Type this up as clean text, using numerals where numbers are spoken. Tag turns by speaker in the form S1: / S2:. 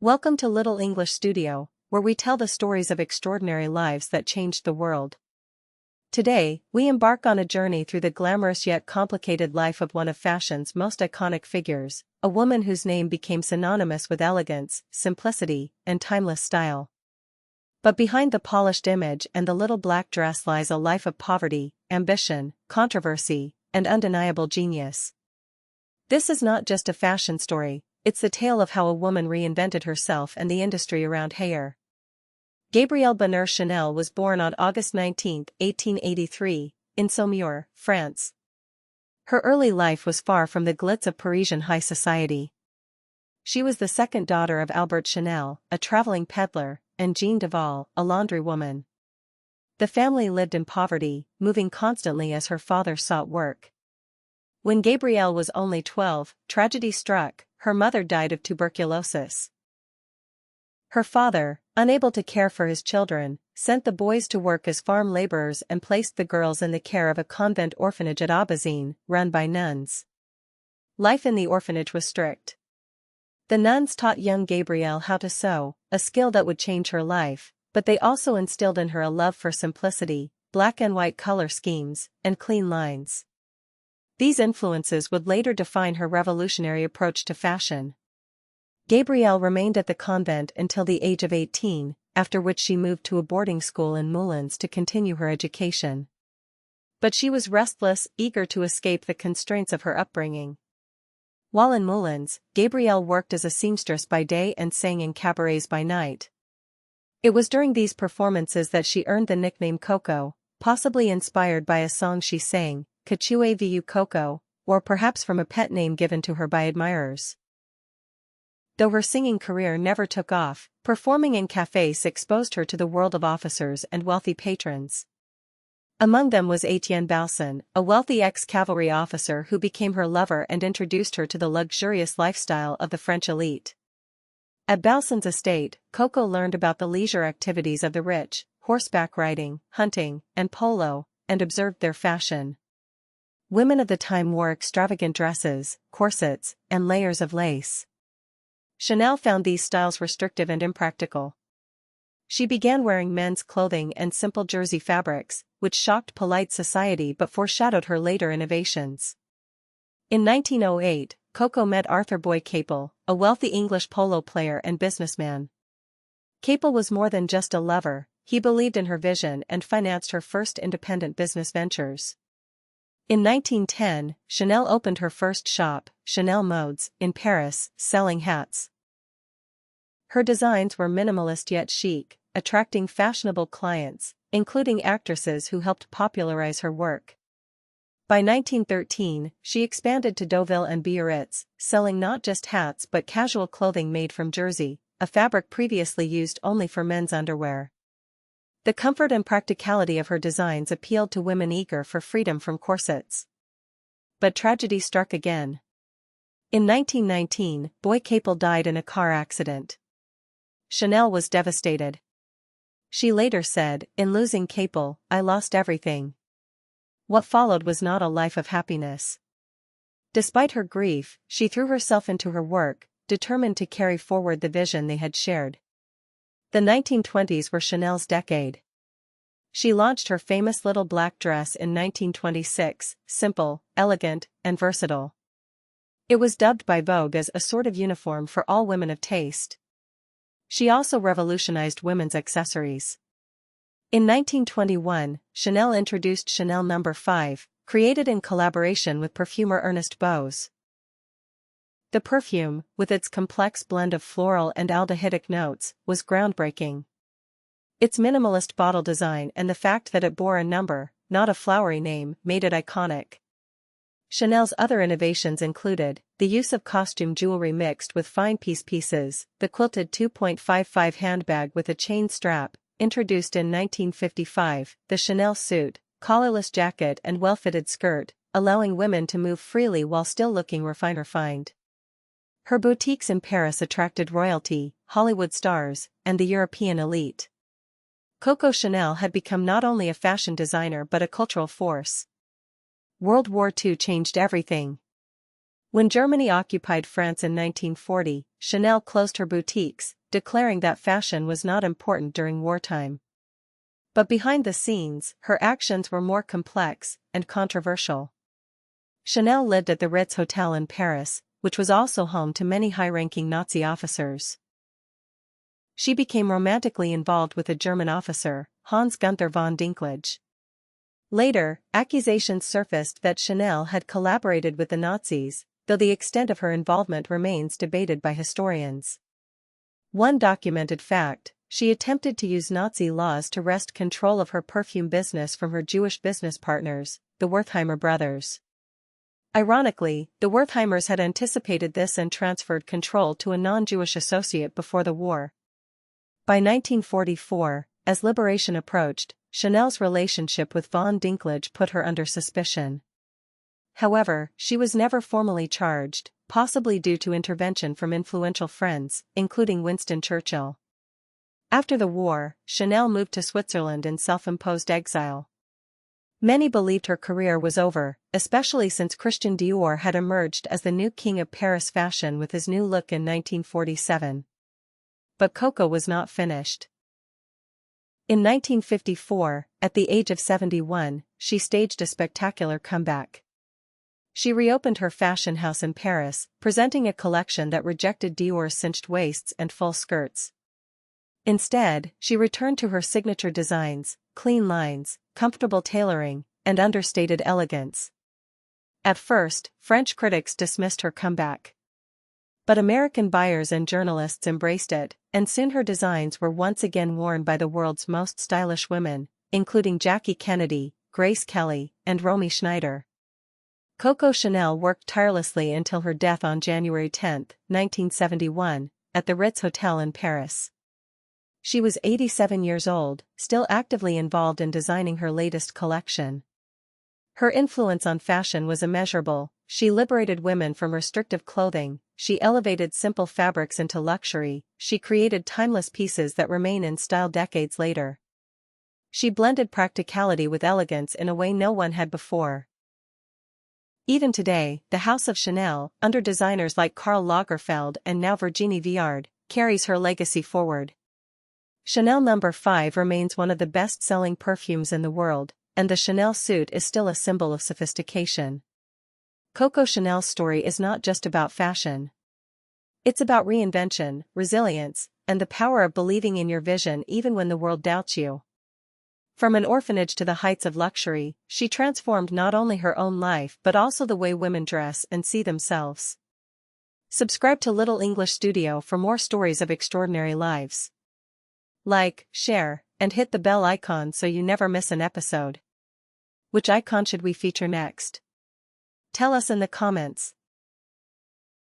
S1: Welcome to Little English Studio, where we tell the stories of extraordinary lives that changed the world. Today, we embark on a journey through the glamorous yet complicated life of one of fashion's most iconic figures, a woman whose name became synonymous with elegance, simplicity, and timeless style. But behind the polished image and the little black dress lies a life of poverty, ambition, controversy, and undeniable genius. This is not just a fashion story, it's the tale of how a woman reinvented herself and the industry around hair. Gabrielle Bonheur Chanel was born on August 19, 1883, in Saumur, France. Her early life was far from the glitz of Parisian high society. She was the second daughter of Albert Chanel, a traveling peddler, and Jeanne Duval, a laundrywoman. The family lived in poverty, moving constantly as her father sought work. When Gabrielle was only 12, tragedy struck. Her mother died of tuberculosis. Her father, unable to care for his children, sent the boys to work as farm laborers and placed the girls in the care of a convent orphanage at Aubazine, run by nuns. Life in the orphanage was strict. The nuns taught young Gabrielle how to sew, a skill that would change her life, but they also instilled in her a love for simplicity, black and white color schemes, and clean lines. These influences would later define her revolutionary approach to fashion. Gabrielle remained at the convent until the age of 18, after which she moved to a boarding school in Moulins to continue her education. But she was restless, eager to escape the constraints of her upbringing. While in Moulins, Gabrielle worked as a seamstress by day and sang in cabarets by night. It was during these performances that she earned the nickname Coco, possibly inspired by a song she sang, Que tu aies vu Coco, or perhaps from a pet name given to her by admirers. Though her singing career never took off, performing in cafés exposed her to the world of officers and wealthy patrons. Among them was Etienne Balsan, a wealthy ex-cavalry officer who became her lover and introduced her to the luxurious lifestyle of the French elite. At Balsan's estate, Coco learned about the leisure activities of the rich, horseback riding, hunting, and polo, and observed their fashion. Women of the time wore extravagant dresses, corsets, and layers of lace. Chanel found these styles restrictive and impractical. She began wearing men's clothing and simple jersey fabrics, which shocked polite society but foreshadowed her later innovations. In 1908, Coco met Arthur Boy Capel, a wealthy English polo player and businessman. Capel was more than just a lover, he believed in her vision and financed her first independent business ventures. In 1910, Chanel opened her first shop, Chanel Modes, in Paris, selling hats. Her designs were minimalist yet chic, attracting fashionable clients, including actresses who helped popularize her work. By 1913, she expanded to Deauville and Biarritz, selling not just hats but casual clothing made from jersey, a fabric previously used only for men's underwear. The comfort and practicality of her designs appealed to women eager for freedom from corsets. But tragedy struck again. In 1919, Boy Capel died in a car accident. Chanel was devastated. She later said, "In losing Capel, I lost everything." What followed was not a life of happiness. Despite her grief, she threw herself into her work, determined to carry forward the vision they had shared. The 1920s were Chanel's decade. She launched her famous little black dress in 1926, simple, elegant, and versatile. It was dubbed by Vogue as a sort of uniform for all women of taste. She also revolutionized women's accessories. In 1921, Chanel introduced Chanel No. 5, created in collaboration with perfumer Ernest Bose. The perfume, with its complex blend of floral and aldehydic notes, was groundbreaking. Its minimalist bottle design and the fact that it bore a number, not a flowery name, made it iconic. Chanel's other innovations included the use of costume jewelry mixed with fine piece pieces, the quilted 2.55 handbag with a chain strap, introduced in 1955, the Chanel suit, collarless jacket and well-fitted skirt, allowing women to move freely while still looking refined. Her boutiques in Paris attracted royalty, Hollywood stars, and the European elite. Coco Chanel had become not only a fashion designer but a cultural force. World War II changed everything. When Germany occupied France in 1940, Chanel closed her boutiques, declaring that fashion was not important during wartime. But behind the scenes, her actions were more complex and controversial. Chanel lived at the Ritz Hotel in Paris, which was also home to many high-ranking Nazi officers. She became romantically involved with a German officer, Hans Gunther von Dinklage. Later, accusations surfaced that Chanel had collaborated with the Nazis, though the extent of her involvement remains debated by historians. One documented fact: she attempted to use Nazi laws to wrest control of her perfume business from her Jewish business partners, the Wertheimer brothers. Ironically, the Wertheimers had anticipated this and transferred control to a non-Jewish associate before the war. By 1944, as liberation approached, Chanel's relationship with von Dinklage put her under suspicion. However, she was never formally charged, possibly due to intervention from influential friends, including Winston Churchill. After the war, Chanel moved to Switzerland in self-imposed exile. Many believed her career was over, especially since Christian Dior had emerged as the new king of Paris fashion with his new look in 1947. But Coco was not finished. In 1954, at the age of 71, she staged a spectacular comeback. She reopened her fashion house in Paris, presenting a collection that rejected Dior's cinched waists and full skirts. Instead, she returned to her signature designs, clean lines, comfortable tailoring, and understated elegance. At first, French critics dismissed her comeback. But American buyers and journalists embraced it, and soon her designs were once again worn by the world's most stylish women, including Jackie Kennedy, Grace Kelly, and Romy Schneider. Coco Chanel worked tirelessly until her death on January 10, 1971, at the Ritz Hotel in Paris. She was 87 years old, still actively involved in designing her latest collection. Her influence on fashion was immeasurable. She liberated women from restrictive clothing, she elevated simple fabrics into luxury, she created timeless pieces that remain in style decades later. She blended practicality with elegance in a way no one had before. Even today, the House of Chanel, under designers like Karl Lagerfeld and now Virginie Viard, carries her legacy forward. Chanel No. 5 remains one of the best-selling perfumes in the world, and the Chanel suit is still a symbol of sophistication. Coco Chanel's story is not just about fashion. It's about reinvention, resilience, and the power of believing in your vision even when the world doubts you. From an orphanage to the heights of luxury, she transformed not only her own life but also the way women dress and see themselves. Subscribe to Little English Studio for more stories of extraordinary lives. Like, share, and hit the bell icon so you never miss an episode. Which icon should we feature next? Tell us in the comments.